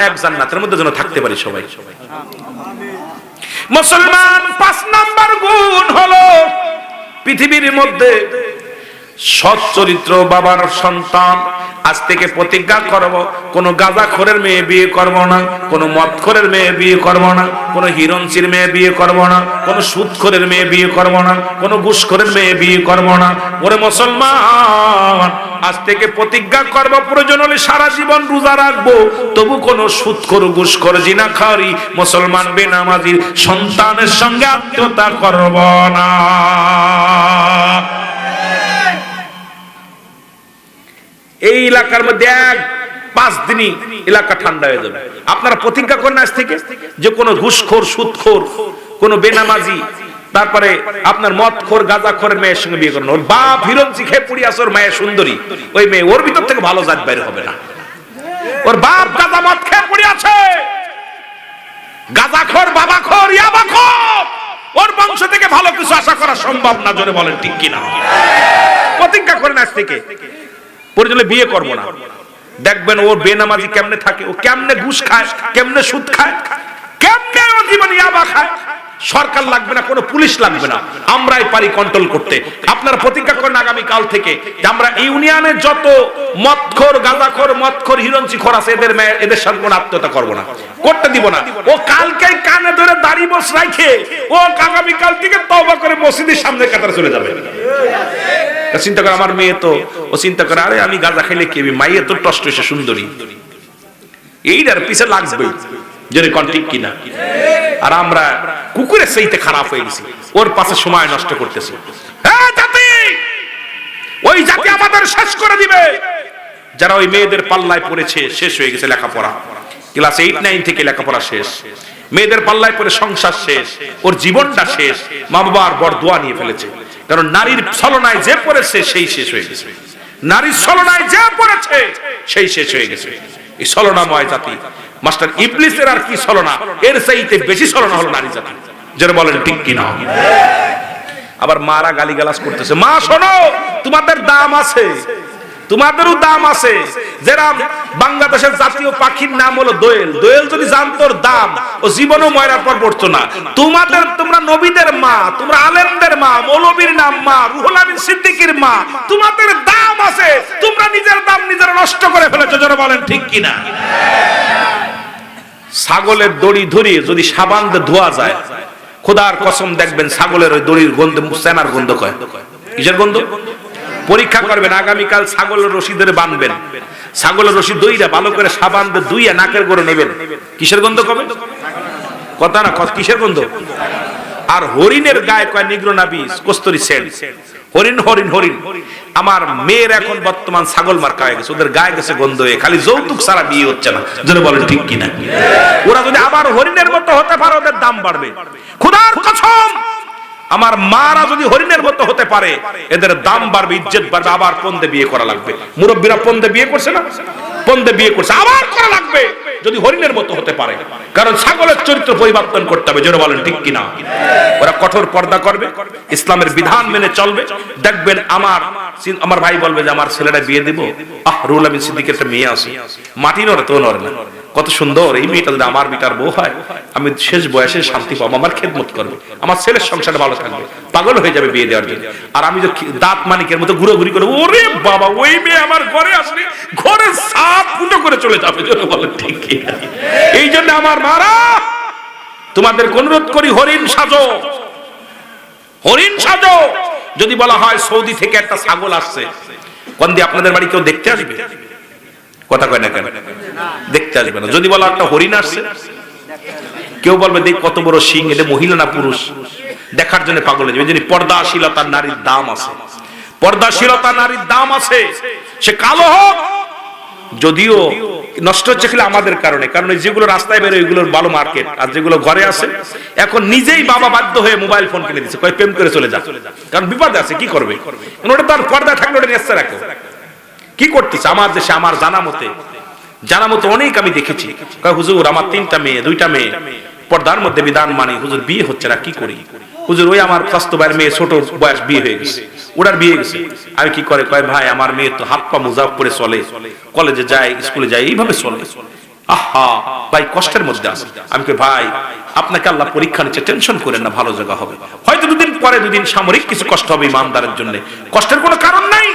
এক জান্নাতের মধ্যে যেন থাকতে পারি সবাই। মুসলমান 5 নাম্বার গুণ হলো পৃথিবীর মধ্যে সৎ চরিত্র বাবার সন্তান। আজ থেকে প্রতিজ্ঞা করব, কোন গাঁজাখোরের মেয়ে বিয়ে করব না, কোন মদখোরের মেয়ে বিয়ে করব না, কোন হিরণচির মেয়ে বিয়ে করব না, কোন সুদখোরের মেয়ে বিয়ে করব না, কোন ঘুষখোরের মেয়ে বিয়ে করব না। ওরে মুসলমান, আজ থেকে প্রতিজ্ঞা করব, প্রয়োজন হলে সারা জীবন রোজা রাখবো, তবু কোন সুদখোর, ঘুষখোর, জিনাখারি, মুসলমান বেনামাজির সন্তানের সঙ্গে আত্মীয়তা করব না। এই এলাকার মধ্যে 5 দিনই এলাকা ঠান্ডা হয়ে যাবে। আপনারা প্রতিজ্ঞা করেন আজ থেকে যে কোনো ঘুষখোর, সুদখোর, কোনো বেনামাজি, তারপরে আপনার মদখোর, গাঁজাখোরের মেয়ের সঙ্গে বিয়ে করেন। ওর বাপ হিরঞ্চি খেয়ে পুড়ি আছে, ওর মায়ের সুন্দরী, ওই মেয়ে ওর ভিতর থেকে ভালো জাত বাইরে হবে না। ওর বাপ গাঁজা মদ খেয়ে পুড়ি আছে, গাঁজাখোর, বাবাখোর, ইয়াবাখোর, ওর বংশ থেকে ভালো কিছু আশা করা সম্ভব না। জোরে বলেন ঠিক কিনা? প্রতিজ্ঞা করেন আজ থেকে পরিচলে বিয়ে করব না। দেখবেন ও বেনামাজি কেমনে থাকে, ও কেমনে ঘুষ খায়, কেমনে সুদ খায়, কেমনে ও জীবন ইয়াবা খায়। সরকার লাগবে না, কোনো পুলিশ লাগবে না, আমরাই পারি কন্ট্রোল করতে। আপনারা প্রতিজ্ঞা করেন আগামী কাল থেকে যে আমরা ইউনিয়নের যত মদখোর, গাঁজাখোর, মদখোর, হিরঞ্চিখোর আছে এদের সাথে কোনো আত্মীয়তা করব না, করতে দিব না। ও কালকে কানে ধরে দাড়ি বস রাখে ও আগামী কাল থেকে তওবা করে মসজিদের সামনে কাতারে চলে যাবে। চিন্তা করে আমার মেয়ে তো, ও চিন্তা করে আরে আমি গাঁজা খাইলে কি, মাইয়ে তো টষ্ট এসে সুন্দরী, এইটার পিছে লাগবে। যদি কোন ঠিক কিনা? আর আমরা কুকুরের চাইতে খারাপ হয়ে গেছি, ওর পাশে সময় নষ্ট করতেছি। ওই জাতি আমাদের শেষ করে দিবে। যারা ওই মেয়েদের পাল্লায় পড়েছে, শেষ হয়ে গেছে লেখাপড়া, ক্লাস 8-9 থেকে লেখাপড়া শেষ, মেয়েদের পাল্লায় পড়ে সংসার শেষ, ওর জীবনটা শেষ, মা বাবার বরদোয়া নিয়ে ফেলেছে। কারণ নারীর ছলনায় যে পড়েছে সেই শেষ হয়ে গেছে, নারীর ছলনায় যে পড়েছে সেই শেষ হয়ে গেছে। এই ছলনাময় জাতি, মাস্টার ইবলিসের আর কি ছলনা, এর চাইতে বেশি ছলনা হলো নারী জাতি। যারা বলেন ঠিক কিনা? আবার মারা গালিগালাজ করতেছে, মা শোনো তোমাদের দাম আছে, তোমাদেরও দাম আছে। যারা বাংলাদেশের জাতীয় পাখির নাম হলো দোয়েল, দোয়েল যদি জানতোর দাম ও জীবনও ময়রার পর পড়তো না। তোমরা নবীদের মা, তোমরা আলেমদের মা, মৌলবীর নাম মা, রুহুল আমিন সিদ্দিকীর মা, তোমাদের দাম আছে, তোমরা নিজের দাম নিজেরা নষ্ট করে ফেলেছো। যারা বলেন ঠিক কিনা? ছাগলের দড়ি ধরিয়ে যদি সাবান দিয়ে ধোয়া যায়, খোদার কসম দেখবেন ছাগলের ওই দড়ির গন্ধ সেনার গন্ধ কয়। কিসের গন্ধ? পরীক্ষা করবেন, আগামীকাল ছাগলের রশি ধরে বাঁধবেন, ছাগলের রশি দইরা ভালো করে সাবান দিয়ে ধুইয়া নাকের গোড়ে নেবেন, কিসের গন্ধ কবে? কথা না, কিসের গন্ধ? আর হরিণের গায়ে কয় নিগ্রো নাবিস, কস্তুরী সেন্ট। হরিণ হরিণ হরিণ। আমার মেয়ের এখন বর্তমান ছাগল মার্কা হয়ে গেছে, ওদের গায়ে গেছে গন্ধ হয়ে, খালি যৌতুক ছাড়া বিয়ে হচ্ছে না। যদি বলেন ঠিক কিনা? ওরা যদি আবার হরিণের মতো হতে পারে, ওদের দাম বাড়বে। খোদার কসম, আমার মারা যদি হরিণের মতো হতে পারে, এদের দাম বাড়বে, ইজ্জত বাড়বে। আবার পন্দে বিয়ে করা লাগবে। মুরব্বীরা পন্দে বিয়ে করছে না, পন্দে বিয়ে করছে, আবার করা লাগবে যদি হরিণের মতো হতে পারে। কারণ ছাগলের চরিত্র পরিবর্তন করতে হবে। যারা বলেন ঠিক কিনা? ওরা কঠোর পর্দা করবে, ইসলামের বিধান মেনে চলবে। দেখবেন আমার ভাই বলবে যে আমার ছেলেটা বিয়ে দিব, রুহুল আমিন সিদ্দিকের একটা মেয়ে আছে, মাটি নড়ে তো নড়ে না, কত সুন্দর, এই মেয়েটা যদি আমার বিটার বউ হয়, আমি শেষ বয়সে শান্তি পাবো, আমার খেদমত করবে, আমার ছেলের সংসারে ভালো থাকবে, পাগল হয়ে যাবে বিয়ে দেওয়ার জন্য। আর আমি যে দাঁত মানিকের মতো ঘুরোঘুরি করে, ওরে বাবা, ওই মেয়ে আমার ঘরে আসলে ঘরে সাপ ফুটো করে চলে যাবে। বলে ঠিক। এই জন্য আমার মারা তোমাদের অনুরোধ করি, হরিণ সাজো, হরিণ সাজো। যদি বলা হয় সৌদি থেকে একটা ছাগল আসছে, কোন দিয়ে আপনাদের বাড়ি কেউ দেখতে আসবে? কথা কয় না কেন? দেখতে আসবে না। যদি বলা একটা হরিণ আসছে, কেউ বলবে দেখ কত বড় সিং, এটা মহিলা না পুরুষ, দেখার জন্য পাগল হয়ে যাবে। যদি পর্দাশীলতার নারীর দাম আছে, পর্দাশীলতা নারীর দাম আছে। সে কালো হোক, যদিও নষ্ট হচ্ছে খেলে আমাদের কারণে, কারণ যেগুলো রাস্তায় বেরোয় ওইগুলোর ভালো মার্কেট, আর যেগুলো ঘরে আছে এখন নিজেই বাবা বাধ্য হয়ে মোবাইল ফোন কিনে দিচ্ছে, কয় প্রেম করে চলে যা, কারণ বিপদে আছে, কি করবে? ওটা তার পর্দা থাকলে ওটা নেস্তে রাখো। কি করতেছে আমার দেশে? আমার জানা মতে অনেক আমি দেখেছি, কয় হুজুর আমার 3টা মেয়ে 2টা মেয়ে, পর্দার মধ্যে বিধান মানি, হুজুর বিয়ে হচ্ছে না, কি করি? হুজুর ওই আমার স্বাস্থ্য ভাইয়ের মেয়ে ছোট বয়স বিয়ে হয়ে গেছে, ওটার বিয়ে গেছে। আমি কি করে? কয় ভাই আমার মেয়ে তো হাত পা মোজা করে চলে, কলেজে যায়, স্কুলে যায়, এইভাবে চলে। আহা ভাই কষ্টের মধ্যে আছে। আমি কই ভাই আপনাকে আল্লাহ পরীক্ষা নিচ্ছে, টেনশন করেন না, ভালো জায়গা হবে। হয়তো 2 দিন পরে 2 দিন সামরিক কিছু কষ্ট হবে ইমানদারের জন্য, কষ্টের কোনো কারণ নাই।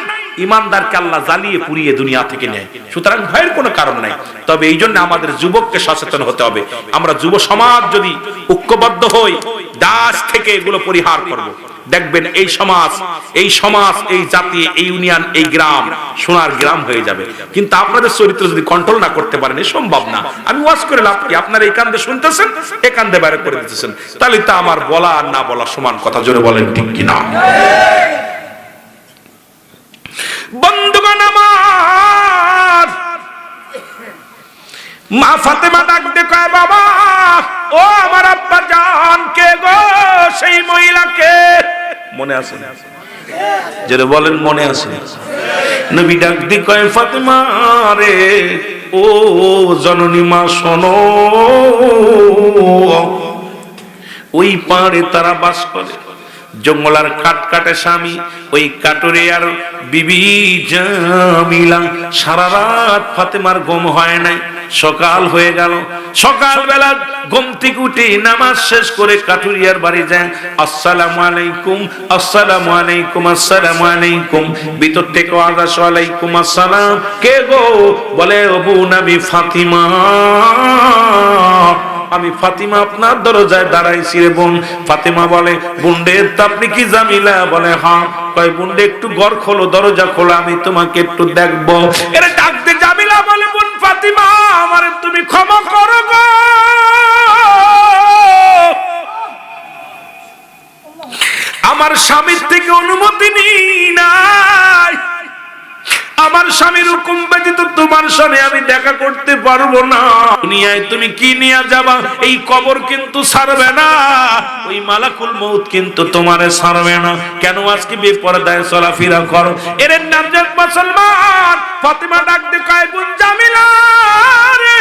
ইমানদারকে আল্লাহ জ্বালিয়ে পুড়িয়ে দুনিয়া থেকে নেয়, সুতরাং ভয়ের কোনো কারণ নাই। তবে এই জন্য আমাদের যুবককে সচেতন হতে হবে। আমরা যুব সমাজ যদি ঐক্যবদ্ধ হই, দাস থেকে এগুলো পরিহার করব, দেখবেন এই সমাজ, এই জাতি, এই ইউনিয়ন, এই গ্রাম সোনার গ্রাম হয়ে যাবে। কিন্তু আপনাদের চরিত্র যদি কন্ট্রোল না করতে পারেন, সম্ভব না। আমি ওয়াজ করে লাভ কি? আপনারা এই কান্দে শুনতেছেন, এই কান্দে বাইরে করে দিতেছেন, তাহলে তা আমার বলা আর না বলা সমান কথা। জোরে বলেন ঠিক কিনা? বন্ধুগণ আমার, মা ফাতেমা ডাক দিয়ে কয়, বাবা ও আমার আব্বা জান, কে গো সেই মহিলাকে? মনে আছে? যারা বলেন মনে আছে। নবী ডাক দিয়ে কয়, ফাতেমা রে, ও জননী মা শোনো, ওই পাহাড়ে তারা বাস করে, জঙ্গলার কাঠ কাটে স্বামী, ওই কাটুরিয়ার বিবি জামিলা। সারা রাত ফাতেমার ঘুম হয় নাই। সকাল হয়ে গেল, সকালবেলা ঘুম থেকে উঠে নামাজ শেষ করে কাটুরিয়ার বাড়ি যায়। আসসালামু আলাইকুম, আসসালামু আলাইকুম, আসসালামু আলাইকুম। ভিতর থেকে আওয়াজ, ওয়ালাইকুম আসসালাম। কে গো? বলে, আবু নবী ফাতিমা, আমি ফাতিমা আপনার দরজায় দাঁড়াইছি রে বোন। ফাতিমা বলে, বুন্ডে আপনি কি জামিলা? বলে হ্যাঁ। কয়, বুন্ডে একটু ঘর খোলো, দরজা খোলো, আমি তোমাকে একটু দেখবো। এর ডাকতে জামিলা বলে, বোন ফাতিমা, আমারে তুমি ক্ষমা করো গো, আমার স্বামীর থেকে অনুমতি নিই নাই, আমার স্বামীর হুকুম ব্যতীত তোমার সাথে আমি দেখা করতে পারবো না। দুনিয়ায় তুমি কি নিয়ে যাবা? এই কবর কিন্তু ছাড়বে না, ওই মালাকুল মউত কিন্তু তোমারে ছাড়বে না। কেন আজকে বেপরদায় চলাফেরা করো? এর নামজাত মুসলমান। ফাতিমা ডাক দিয়ে কয়, বোন জামিলা রে,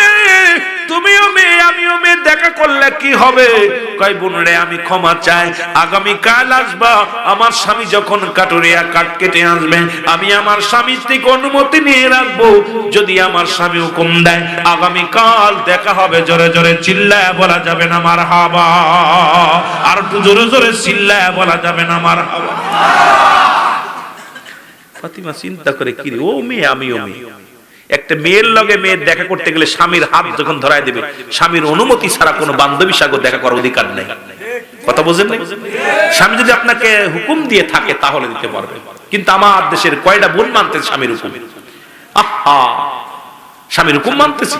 তুমিও মেয়ে আমিও মেয়ে, দেখা করলে কি হবে? কয়, বোন রে, আমি ক্ষমা চাই, আগামী কাল আসবা, আমার স্বামী যখন কাটুরিয়া কাঠ কেটে আসবে, আমি আমার স্বামীর থেকে অনুমতি নিয়ে রাখবো। যদি আমার স্বামী হুকুম দেয়, আগামী কাল দেখা হবে। জোরে জোরে চিল্লায় বলা যাবে না মারহাবা? আর একটু জোরে জোরে চিল্লায় বলা যাবে না মারহাবা? ফাতিমা চিন্তা করে, কি রে, ও মেয়ে আমিও মেয়ে। একটা মেয়ের লগে মেয়ের দেখা করতে গেলে স্বামীর হাত যখন ধরায় দেবে, স্বামীর অনুমতি ছাড়া কোনো বান্ধবী সাগর দেখা করার অধিকার নেই। কথা বোঝেন না? স্বামী যদি আপনাকে হুকুম দিয়ে থাকে তাহলে দিতে পারবে, কিন্তু আমার দেশের কয়টা বোন মানতেছে স্বামীর হুকুম? আহা, স্বামীর হুকুম মানতেছি।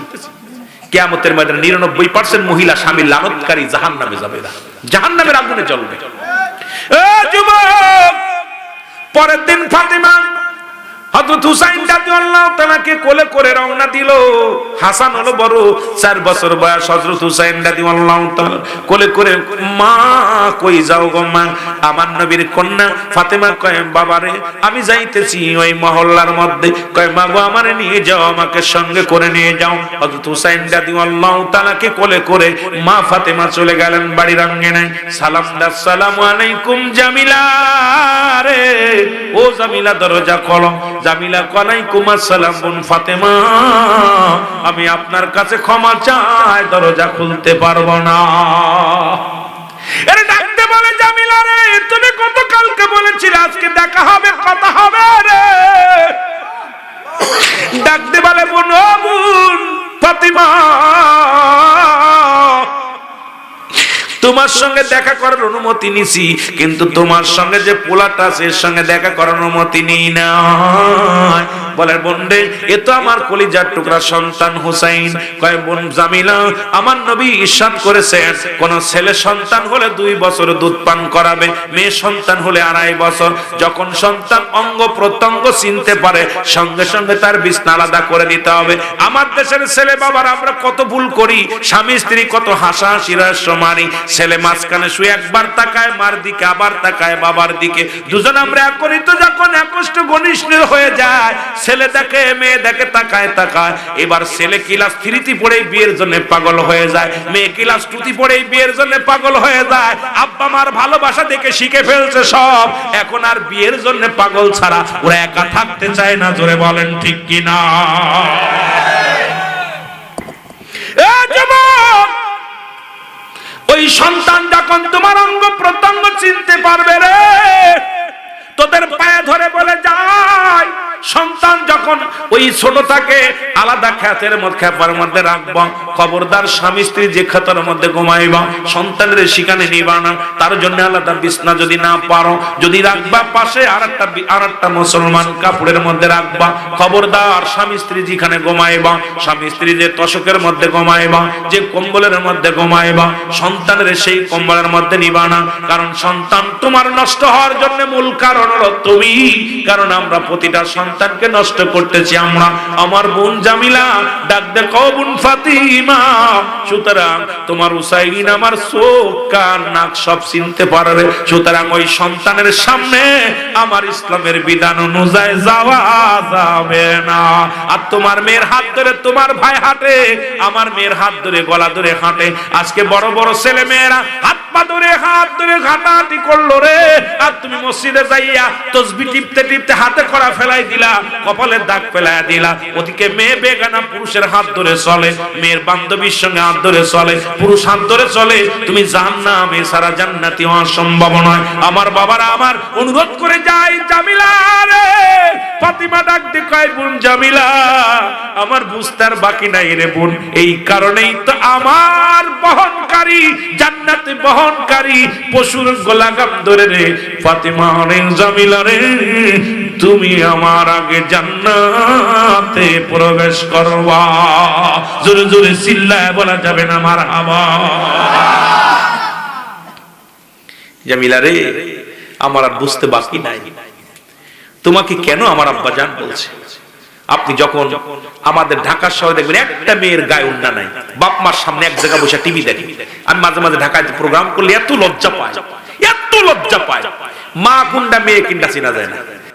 কিয়ামতের ময়দানে 99% মহিলা স্বামীর লানতকারী, জাহান্নামে যাবে, জাহান্নামের আগুনে জ্বলবে। এ যুবক, পরের দিন ফাতিমা হযরত হুসাইন রাদিয়াল্লাহু তাআলাকে কোলে করে রওনা দিল। হাসান হলো বড়, 4 বছর বয়স। হযরত হুসাইন রাদিয়াল্লাহু তাআলা কোলে করে, মা কই যাও গো মা? আমার নবীর কন্যা ফাতেমা কয়, বাবারে আমি যাইতেছি ওই মহল্লার মধ্যে। কয়, মা গো আমারে নিয়ে যাও, আমাকে সঙ্গে করে নিয়ে যাও। হযরত হুসাইন রাদিয়াল্লাহু তাআলাকে কোলে করে মা ফাতেমা চলে গেলেন বাড়ির আঙ্গিনায়। সালাম দাও, আসসালামু আলাইকুম জামিলা রে, ও জামিলা দরজা খোলো। জামিলা, ওয়ালাইকুম আসসালাম। বোন ফাতেমা, আমি আপনার কাছে ক্ষমা চাই, দরজা খুলতে পারবো না। এর ডাকতে বলে, জামিলা রে, তুমি গতকালকে বলেছিলে আজকে দেখা হবে, কথা হবে রে। ডাকতে বলে, বোন, ও বোন ফাতিমা, তোমার সঙ্গে দেখা করার অনুমতি নিছি, কিন্তু তোমার সঙ্গে যে পোলাটা আছে এর সঙ্গে দেখা করার অনুমতি নেই না। বলে, বোন রে, এ তো আমার কলিজার টুকরা সন্তান হুসাইন। কয়, বোন জামিলা, আমার নবী ইরশাদ করেছেন, কোন ছেলে সন্তান হলে 2 বছর দুধ পান করাবে, মেয়ে সন্তান হলে 2.5 বছর। যখন সন্তান অঙ্গ প্রত্যঙ্গ চিনতে পারে, সঙ্গে সঙ্গে তার বিছনা আলাদা করে দিতে হবে। আমার দেশের ছেলে বাবার আমরা কত ভুল করি, স্বামী স্ত্রী কত হাসাহাসি রহস্য মারি। ছেলে মাঝখানে শুয়ে একবার তাকায় মার দিকে, আবার তাকায় বাবার দিকে, দুজন আমরা এক করি। তো যখন একষ্ট ঘনিষ্ঠ হয়ে যায়, ছেলে দেখে মেয়ে দেখে, তাকায় তাকায়। এবার ছেলে ক্লাস 3 পড়ে বিয়ের জন্য পাগল হয়ে যায়, মেয়ে ক্লাস 2 পড়ে বিয়ের জন্য পাগল হয়ে যায়। আব্বা মার ভালোবাসা দেখে শিখে ফেলছে সব, এখন আর বিয়ের জন্য পাগল ছাড়া ওরা একা থাকতে চায় না। জোরে বলেন ঠিক কিনা? ওই সন্তান যখন তোমার অঙ্গ প্রত্যঙ্গ চিনতে পারবে রে, তোদের পায়ে ধরে বলে যায়, সন্তান যখন ওই ছোটটাকে আলাদা খেতের মধ্যে খেপার মধ্যে রাখবো, খবরদার স্বামী স্ত্রী যে খাতার মধ্যে ঘুমাইবা সন্তানের সেখানে নিবা না। তার জন্য আলাদা বিছনা যদি না পারো, যদি রাখবা পাশে আরেকটা মুসলমান কাপড়ের মধ্যে রাখবা। খবরদার স্বামী স্ত্রী যেখানে ঘুমাইবা, স্বামী স্ত্রী যে তোশকের মধ্যে ঘুমাইবা, যে কম্বলের মধ্যে ঘুমাইবা, সন্তানের সেই কম্বলের মধ্যে নিবা না। কারণ সন্তান তোমার নষ্ট হওয়ার জন্য মূল কারণ হলো তুমি। কারণ আমরা প্রতিটা সন্তানকে নষ্ট করতেছি আমরা। আমার বোন জামিলা ডাক দে বোন ফাতিমা, সুতরাং তোমার হুসাইন আমার চোখ কান নাক সব চিনতে পারে। সুতরাং ওই সন্তানের সামনে আমার ইসলামের বিধান অনুযায়ী যাওয়া যাবে না। আর তোমার মেয়ের হাত ধরে তোমার ভাই হাঁটে, আমার মেয়ের হাত ধরে গলা ধরে হাঁটে। আজকে বড় বড় ছেলে মেয়েরা হাত ধরে হাঁটাহাঁটি করলো রে, আর তুমি মসজিদে যাইয়া তসবিহ টিপতে টিপতে হাতে কড়া ফেলাই দিলা, কপালের দাগ ফেলাই দিলা। ওদিকে মেয়ে বেগানা পুরুষের হাত ধরে চলে, মেয়ের বান্ধবীর সঙ্গে হাত ধরে চলে, পুরুষ হাত ধরে চলে। তুমি জাহান্নামে সারা জান্নাতি হওয়া সম্ভব নয়। আমার বাবারা আমার অনুরোধ করে যায়, জামিলা রে, ফাতিমা ডাক দিয়ে কয় বোন জামিলা, আমার বুঝতে আর বাকি নাই রে বোন। এই কারণেই তো আমার বহনকারী জান্নাতে বহনকারী পশুর গোলাগাম ধরে রে ফাতিমা রে, জামিলা রে, তুমি আমার আগে জান্নাতে প্রবেশ করবা। জোরে জোরে চিল্লায় বলা যাবে না মারহাবা। জামিলা রে, আমার আর বুঝতে বাকি নাই তোমাকে কেন আমার আব্বা জান বলছে। আপনি যখন আমাদের ঢাকা শহরে দেখবেন একটা মেয়ের গায়ে ওড়না নাই, বাপ মার সামনে এক জায়গায় বসে টিভি দেখে। আমি মাঝে মাঝে ঢাকায় প্রোগ্রাম করলে এত লজ্জা পায়, এত লজ্জা পায়। মা কোনটা মেয়ে কিনটা চেনা যায় না।